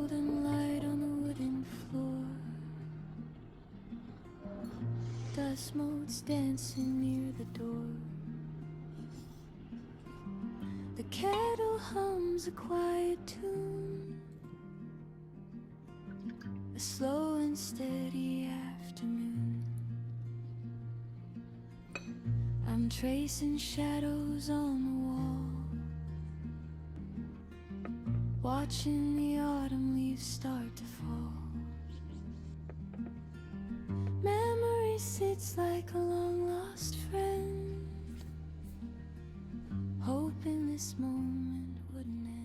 golden light on the wooden floor. Dust motes dancing near the door. The kettle hums a quiet tune. A slow and steady afternoon. I'm tracing shadows on the wall, watching the autumn leaves start to fall. Memory sits like a long lost friend, hoping this moment wouldn't end.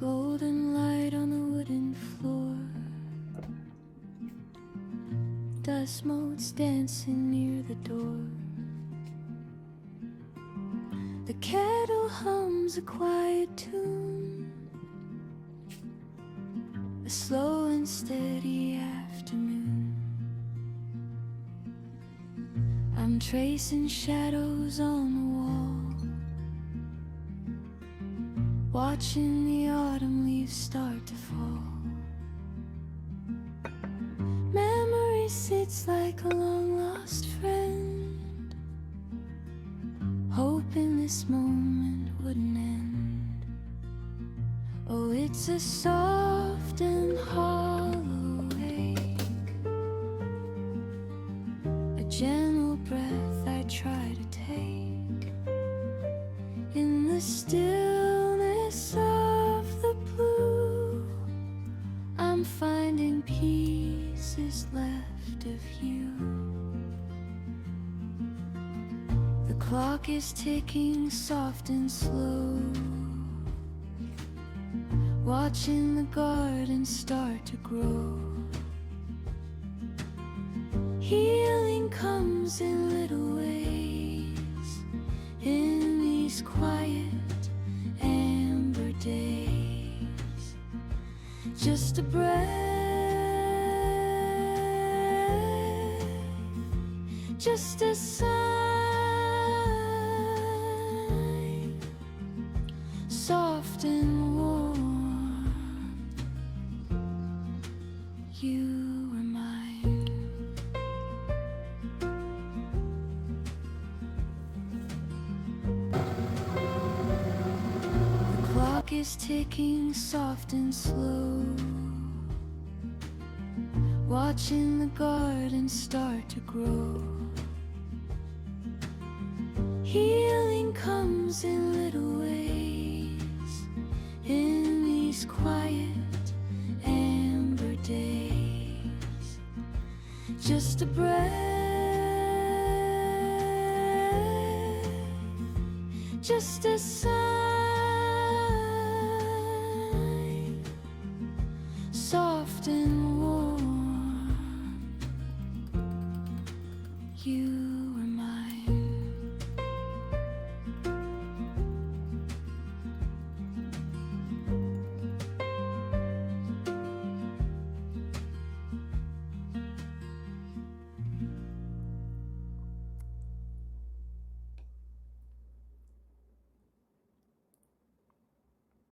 golden light on the wooden floor. Dust motes dancing near the door. The kettle hums a quiet tune. A slow and steady afternoon. I'm tracing shadows on the wall, watching the autumn leaves start to fall. Memory sits like a long lost friend, hoping this moment wouldn't end. Oh, it's a soft and hollow ache, a gentle breath I try to take. In the stillness of the blue, I'm finding pieces left of you. The clock is ticking soft and slow, watching the garden start to grow. Healing comes in little ways, in these quiet amber days. Just a breath, just a sigh, soft and warm. You were mine. The clock is ticking soft and slow, watching the garden start to grow. Healing comes in little ways, in these quiet amber days. Just a breath, just a sigh, soft and warm. You